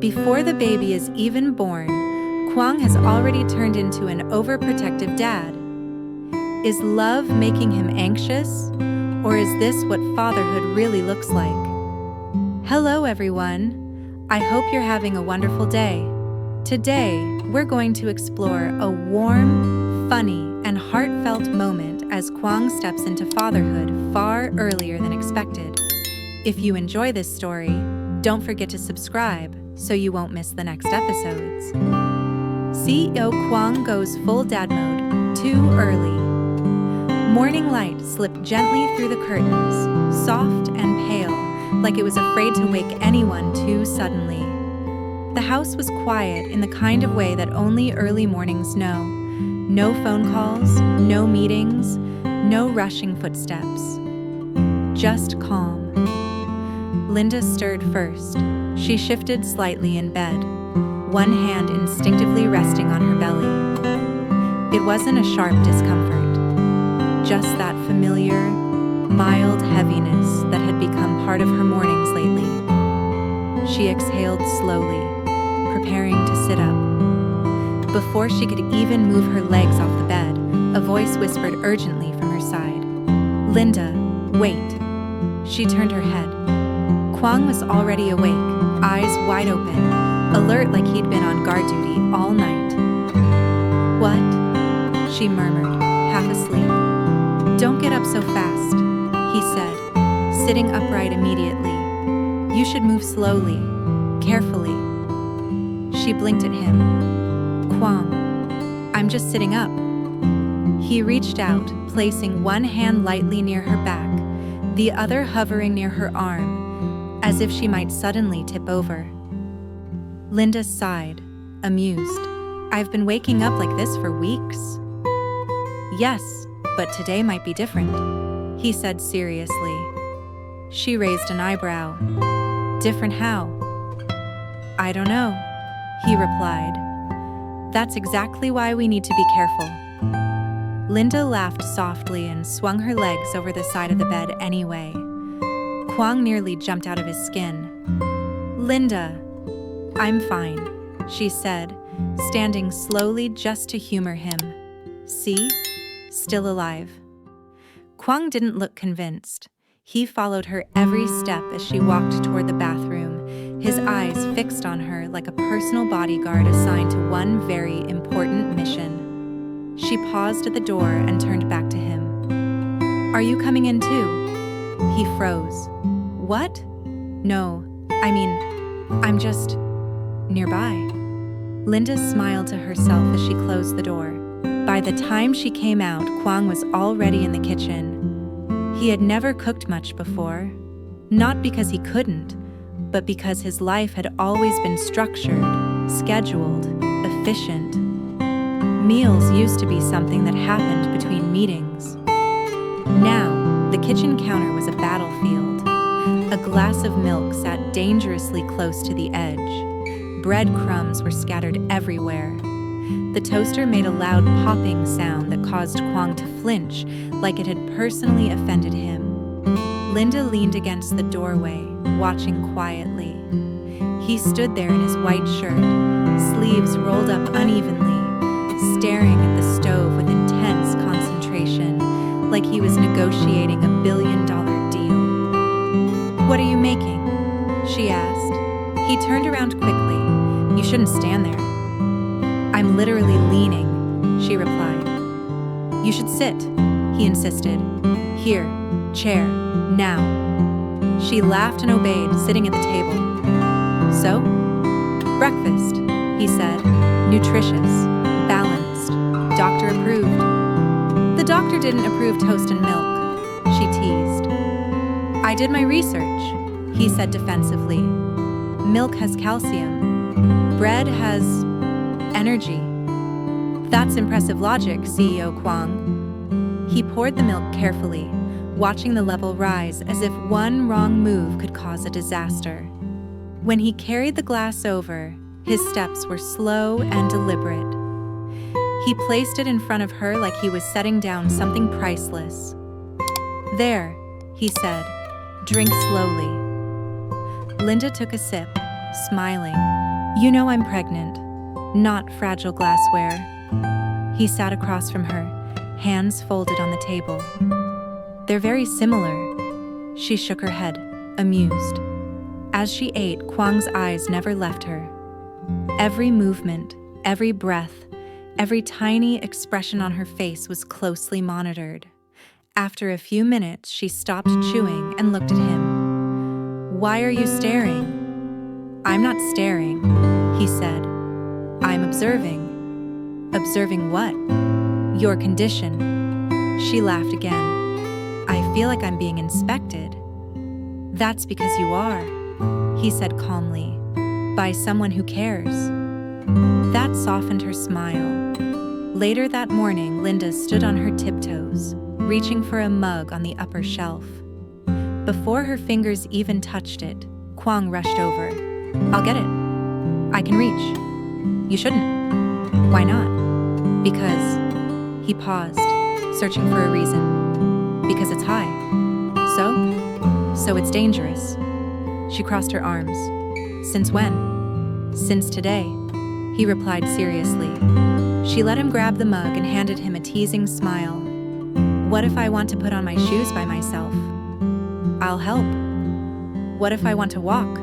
Before the baby is even born, Quang has already turned into an overprotective dad. Is love making him anxious, or is this what fatherhood really looks like? Hello everyone, I hope you're having a wonderful day. Today, we're going to explore a warm, funny, and heartfelt moment as Quang steps into fatherhood far earlier than expected. If you enjoy this story, don't forget to subscribe so you won't miss the next episodes. CEO Quang goes full dad mode too early. Morning light slipped gently through the curtains, soft and pale, like it was afraid to wake anyone too suddenly. The house was quiet in the kind of way that only early mornings know. No phone calls, no meetings, no rushing footsteps. Just calm. Linda stirred first. She shifted slightly in bed, one hand instinctively resting on her belly. It wasn't a sharp discomfort, just that familiar, mild heaviness that had become part of her mornings lately. She exhaled slowly, preparing to sit up. Before she could even move her legs off the bed, a voice whispered urgently from her side. "Linda, wait." She turned her head. Quang was already awake, eyes wide open, alert like he'd been on guard duty all night. "What?" she murmured, half asleep. "Don't get up so fast," he said, sitting upright immediately. "You should move slowly, carefully." She blinked at him. "Quang, I'm just sitting up." He reached out, placing one hand lightly near her back, the other hovering near her arm, as if she might suddenly tip over. Linda sighed, amused. "I've been waking up like this for weeks." "Yes, but today might be different," he said seriously. She raised an eyebrow. "Different how?" "I don't know," he replied. "That's exactly why we need to be careful." Linda laughed softly and swung her legs over the side of the bed anyway. Quang nearly jumped out of his skin. "Linda, I'm fine," she said, standing slowly just to humor him. "See? Still alive." Quang didn't look convinced. He followed her every step as she walked toward the bathroom, his eyes fixed on her like a personal bodyguard assigned to one very important mission. She paused at the door and turned back to him. "Are you coming in too?" He froze. "What?" "No, I'm just nearby." Linda smiled to herself as she closed the door. By the time she came out, Quang was already in the kitchen. He had never cooked much before, not because he couldn't, but because his life had always been structured, scheduled, efficient. Meals used to be something that happened between meetings. Now, the kitchen counter was a battlefield. A glass of milk sat dangerously close to the edge. Breadcrumbs were scattered everywhere. The toaster made a loud popping sound that caused Quang to flinch, like it had personally offended him. Linda leaned against the doorway, watching quietly. He stood there in his white shirt, sleeves rolled up unevenly, staring at the stove with intense concentration, like he was negotiating $1 billion deal. "What are you making?" she asked. He turned around quickly. "You shouldn't stand there." "I'm literally leaning," she replied. "You should sit," he insisted. "Here, chair, now." She laughed and obeyed, sitting at the table. "So? Breakfast," he said. "Nutritious, balanced, doctor approved." "The doctor didn't approve toast and milk," she teased. "I did my research," he said defensively. "Milk has calcium. Bread has energy." "That's impressive logic, CEO Quang." He poured the milk carefully, watching the level rise as if one wrong move could cause a disaster. When he carried the glass over, his steps were slow and deliberate. He placed it in front of her like he was setting down something priceless. "There," he said, "drink slowly." Linda took a sip, smiling. You know I'm pregnant, not fragile glassware. He sat across from her, hands folded on the table. They're very similar. She shook her head, amused. As she ate, Quang's eyes never left her. Every movement, every breath, every tiny expression on her face was closely monitored. After a few minutes, she stopped chewing and looked at him. Why are you staring? I'm not staring, he said. I'm observing. Observing what? Your condition. She laughed again. I feel like I'm being inspected. That's because you are, he said calmly, by someone who cares. That softened her smile. Later that morning, Linda stood on her tiptoes, reaching for a mug on the upper shelf. Before her fingers even touched it, Quang rushed over. I'll get it. I can reach. You shouldn't. Why not? Because. He paused, searching for a reason. Because it's high. So it's dangerous. She crossed her arms. Since when? Since today, he replied seriously. She let him grab the mug and handed him a teasing smile. What if I want to put on my shoes by myself? I'll help. What if I want to walk?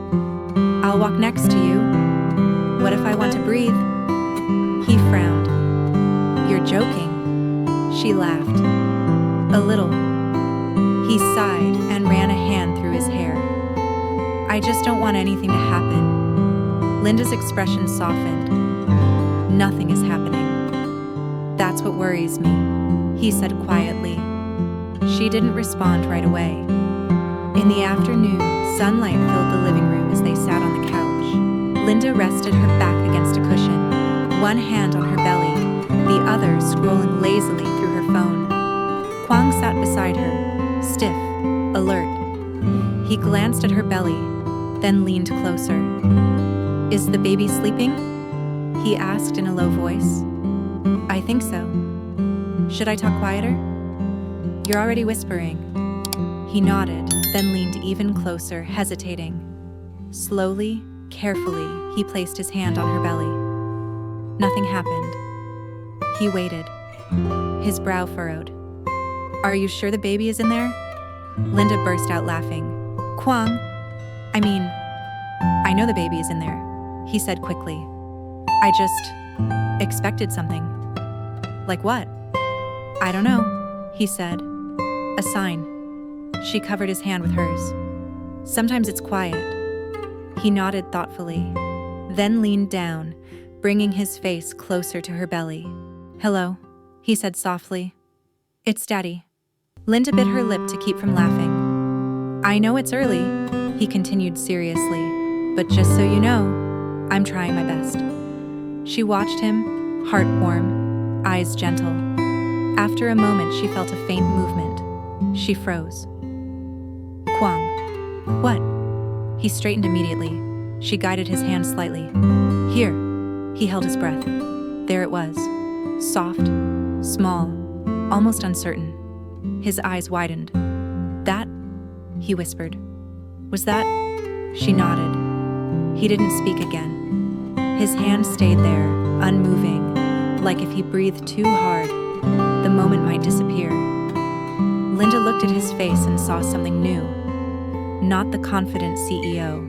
I'll walk next to you. What if I want to breathe? He frowned. You're joking. She laughed. A little. He sighed and ran a hand through his hair. I just don't want anything to happen. Linda's expression softened. Nothing is happening. That's what worries me, he said quietly. She didn't respond right away. In the afternoon, sunlight filled the living room as they sat on the couch. Linda rested her back against a cushion, one hand on her belly, the other scrolling lazily through her phone. Quang sat beside her, stiff, alert. He glanced at her belly, then leaned closer. Is the baby sleeping? He asked in a low voice. I think so. Should I talk quieter? You're already whispering. He nodded, then leaned even closer, hesitating. Slowly, carefully, he placed his hand on her belly. Nothing happened. He waited, his brow furrowed. Are you sure the baby is in there? Linda burst out laughing. Quang, I know the baby is in there, he said quickly. I just expected something. Like what? I don't know, he said. A sign. She covered his hand with hers. Sometimes it's quiet. He nodded thoughtfully, then leaned down, bringing his face closer to her belly. Hello, he said softly. It's Daddy. Linda bit her lip to keep from laughing. I know it's early, he continued seriously, but just so you know, I'm trying my best. She watched him, heart warm, eyes gentle. After a moment, she felt a faint movement. She froze. Quang. What? He straightened immediately. She guided his hand slightly. Here. He held his breath. There it was. Soft, small, almost uncertain. His eyes widened. That? He whispered. Was that? She nodded. He didn't speak again. His hand stayed there, unmoving, like if he breathed too hard, the moment might disappear. Linda looked at his face and saw something new. Not the confident CEO.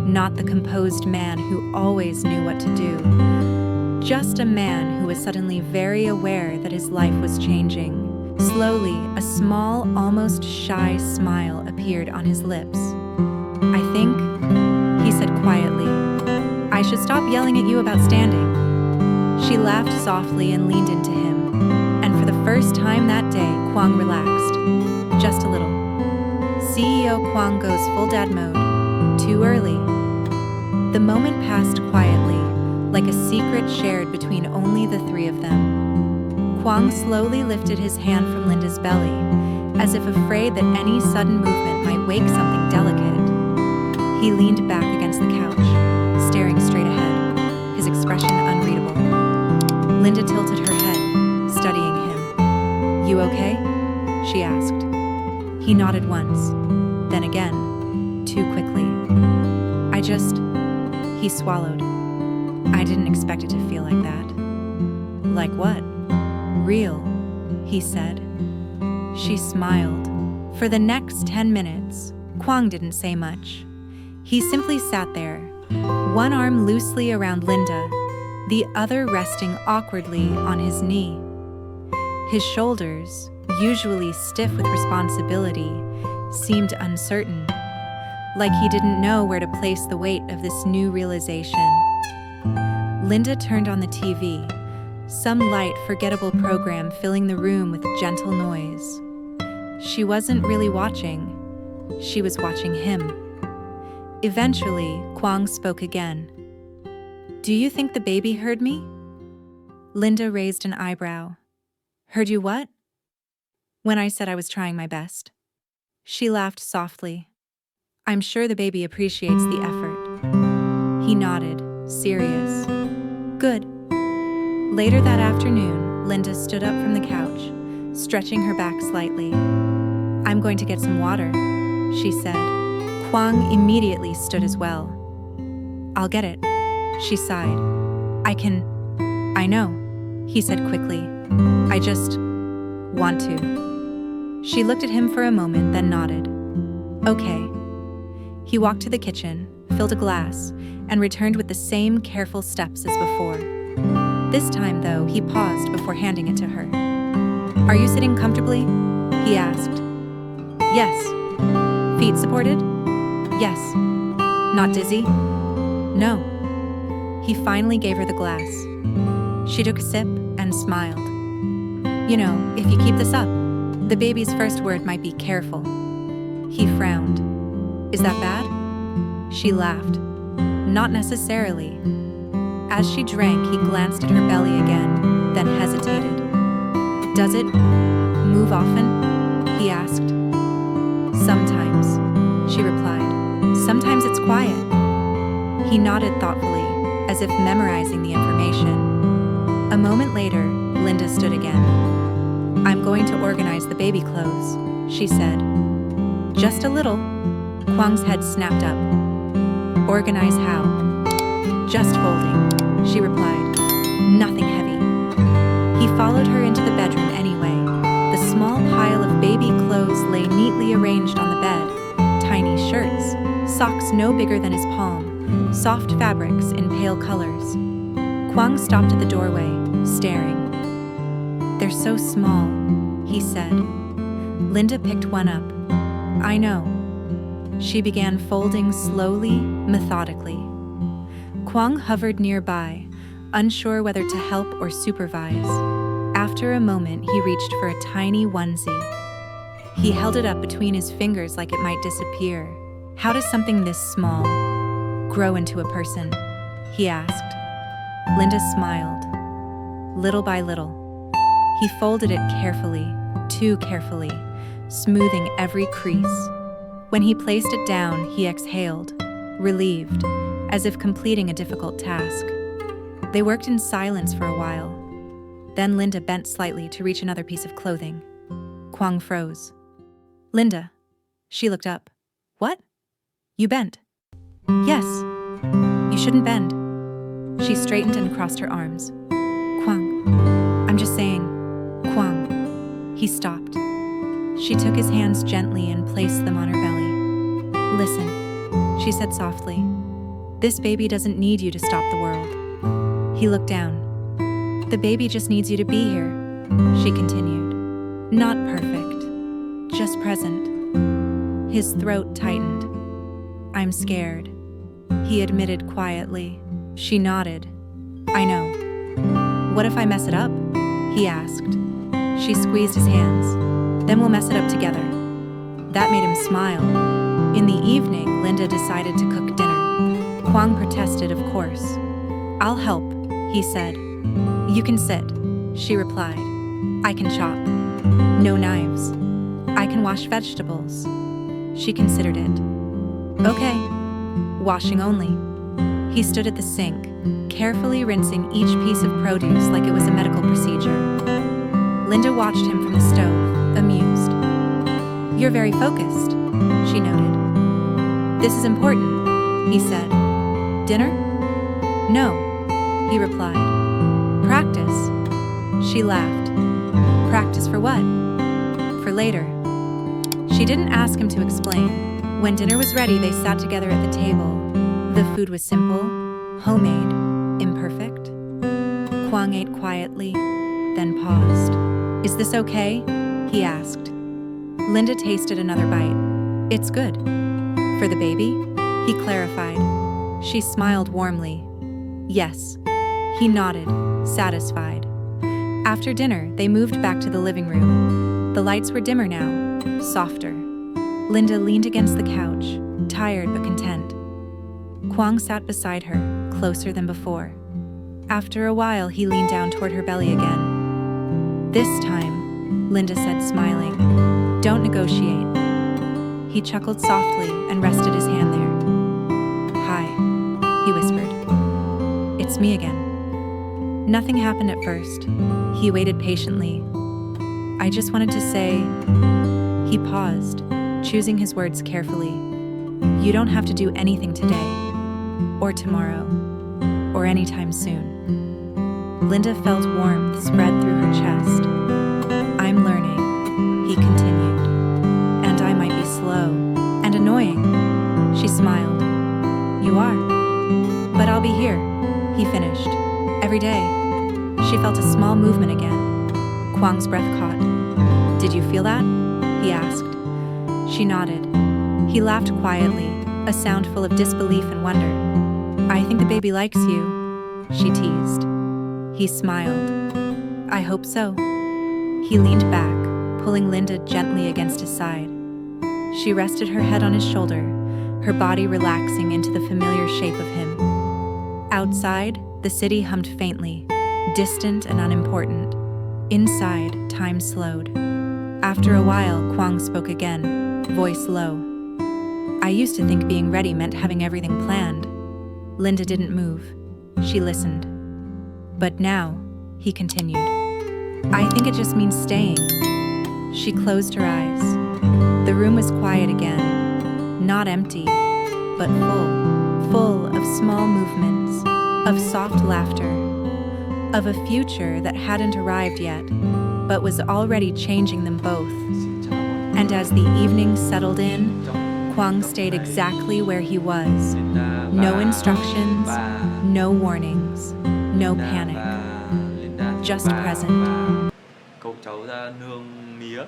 Not the composed man who always knew what to do. Just a man who was suddenly very aware that his life was changing. Slowly, a small, almost shy smile appeared on his lips. I think, he said quietly, I should stop yelling at you about standing. She laughed softly and leaned into him. And for the first time that day, Quang relaxed. Just a little. CEO Quang goes full dad mode. Too early. The moment passed quietly, like a secret shared between only the three of them. Quang slowly lifted his hand from Linda's belly, as if afraid that any sudden movement might wake something delicate. He leaned back against the couch, staring straight ahead, his expression unreadable. Linda tilted her head, studying him. You okay? She asked. He nodded once, then again, too quickly. He swallowed. I didn't expect it to feel like that. Like what? Real, he said. She smiled. For the next 10 minutes, Quang didn't say much. He simply sat there, one arm loosely around Linda, the other resting awkwardly on his knee. His shoulders, usually stiff with responsibility, seemed uncertain, like he didn't know where to place the weight of this new realization. Linda turned on the TV, some light, forgettable program filling the room with gentle noise. She wasn't really watching. She was watching him. Eventually, Quang spoke again. "Do you think the baby heard me?" Linda raised an eyebrow. "Heard you what?" "When I said I was trying my best." She laughed softly. "I'm sure the baby appreciates the effort." He nodded, serious. "Good." Later that afternoon, Linda stood up from the couch, stretching her back slightly. "I'm going to get some water," she said. Quang immediately stood as well. "I'll get it," she sighed. I know," he said quickly. "I just want to." She looked at him for a moment, then nodded. "Okay." He walked to the kitchen, filled a glass, and returned with the same careful steps as before. This time, though, he paused before handing it to her. "Are you sitting comfortably?" he asked. "Yes." "Feet supported?" "Yes." "Not dizzy?" "No." He finally gave her the glass. She took a sip and smiled. "You know, if you keep this up, the baby's first word might be careful." He frowned. "Is that bad?" She laughed. "Not necessarily." As she drank, he glanced at her belly again, then hesitated. "Does it move often?" he asked. "Sometimes," she replied. "Sometimes it's quiet." He nodded thoughtfully, as if memorizing the information. A moment later, Linda stood again. "I'm going to organize the baby clothes," she said. "Just a little." Quang's head snapped up. "Organize how?" "Just folding," she replied. "Nothing heavy." He followed her into the bedroom anyway. The small pile of baby clothes lay neatly arranged on the bed. Tiny shirts, socks no bigger than his palm, soft fabrics in pale colors. Quang stopped at the doorway, staring. "They're so small," he said. Linda picked one up. "I know." She began folding slowly, methodically. Quang hovered nearby, unsure whether to help or supervise. After a moment, he reached for a tiny onesie. He held it up between his fingers like it might disappear. "How does something this small grow into a person?" he asked. Linda smiled. "Little by little." He folded it carefully, too carefully, smoothing every crease. When he placed it down, he exhaled, relieved, as if completing a difficult task. They worked in silence for a while. Then Linda bent slightly to reach another piece of clothing. Quang froze. "Linda." She looked up. "What? You bent?" "Yes." "You shouldn't bend." She straightened and crossed her arms. "Quang, I'm just saying, Quang." He stopped. She took his hands gently and placed them on her belly. "Listen," she said softly. "This baby doesn't need you to stop the world." He looked down. "The baby just needs you to be here," she continued. "Not perfect, just present." His throat tightened. "I'm scared," he admitted quietly. She nodded. "I know." "What if I mess it up?" he asked. She squeezed his hands. "Then we'll mess it up together." That made him smile. In the evening, Linda decided to cook dinner. Quang protested, of course. "I'll help," he said. "You can sit," she replied. "I can chop." "No knives." "I can wash vegetables." She considered it. "Okay. Washing only." He stood at the sink, carefully rinsing each piece of produce like it was a medical procedure. Linda watched him from the stove, amused. "You're very focused," she noted. "This is important," he said. "Dinner?" "No." he replied. Practice. She laughed. Practice for what? For later. She didn't ask him to explain. When dinner was ready, they sat together at the table. The food was simple, homemade, imperfect. Quang ate quietly, then paused. Is this okay? He asked. Linda tasted another bite. It's good. For the baby? He clarified. She smiled warmly. Yes. He nodded, satisfied. After dinner, they moved back to the living room. The lights were dimmer now, softer. Linda leaned against the couch, tired but content. Quang sat beside her, closer than before. After a while, he leaned down toward her belly again. This time, Linda said, smiling, don't negotiate. He chuckled softly and rested his hand there. Hi, he whispered. It's me again. Nothing happened at first. He waited patiently. I just wanted to say... He paused, choosing his words carefully. You don't have to do anything today, or tomorrow, or anytime soon. Linda felt warmth spread through her chest. I'm learning, he continued, and I might be slow and annoying. She smiled. You are. But I'll be here, he finished. Every day. She felt a small movement again. Quang's breath caught. Did you feel that? He asked. She nodded. He laughed quietly, a sound full of disbelief and wonder. I think the baby likes you, she teased. He smiled. I hope so. He leaned back, pulling Linda gently against his side. She rested her head on his shoulder, her body relaxing into the familiar shape of him. Outside, the city hummed faintly, distant and unimportant. Inside, time slowed. After a while, Quang spoke again, voice low. I used to think being ready meant having everything planned. Linda didn't move. She listened. But now, he continued, I think it just means staying. She closed her eyes. The room was quiet again, not empty, but full of small movements, of soft laughter, of a future that hadn't arrived yet, but was already changing them both. And as the evening settled in, Quang stayed exactly where he was. No instructions, no warnings, no panic, just present. Cậu cháu ra nương mía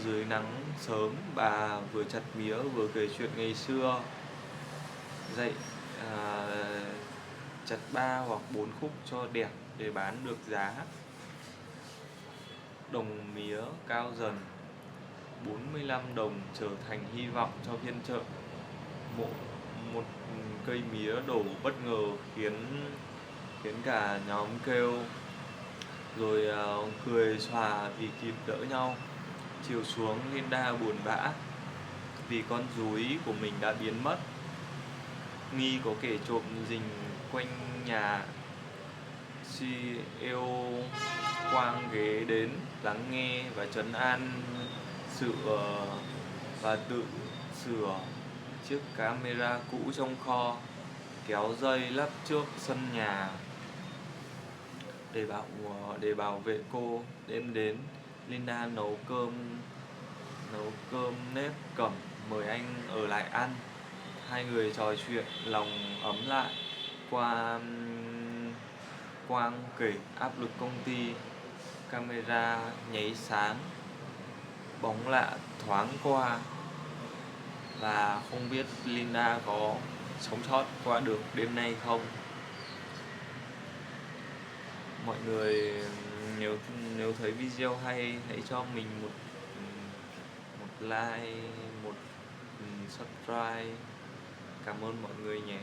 dưới nắng sớm, bà vừa chặt mía vừa kể chuyện ngày xưa. Dậy chặt 3 hoặc 4 khúc cho đẹp để bán được giá. Đồng mía cao dần, 45 đồng trở thành hy vọng cho phiên chợ. Một cây mía đổ bất ngờ khiến cả nhóm kêu, rồi cười xòa vì kịp đỡ nhau. Chiều xuống, Linda buồn bã vì con rúi của mình đã biến mất. Nghi có kẻ trộm rình quanh nhà. CEO Quang ghé đến lắng nghe và trấn an và tự sửa chiếc camera cũ trong kho, kéo dây lắp trước sân nhà để bảo vệ cô. Đêm đến, Linda nấu cơm nếp cẩm mời anh ở lại ăn. Hai người trò chuyện lòng ấm lại. Quang kể áp lực công ty, camera nháy sáng, bóng lạ thoáng qua, và không biết Linda có sống sót qua được đêm nay không. Mọi người nếu thấy video hay, hãy cho mình một like, một subscribe. Cảm ơn mọi người nhé.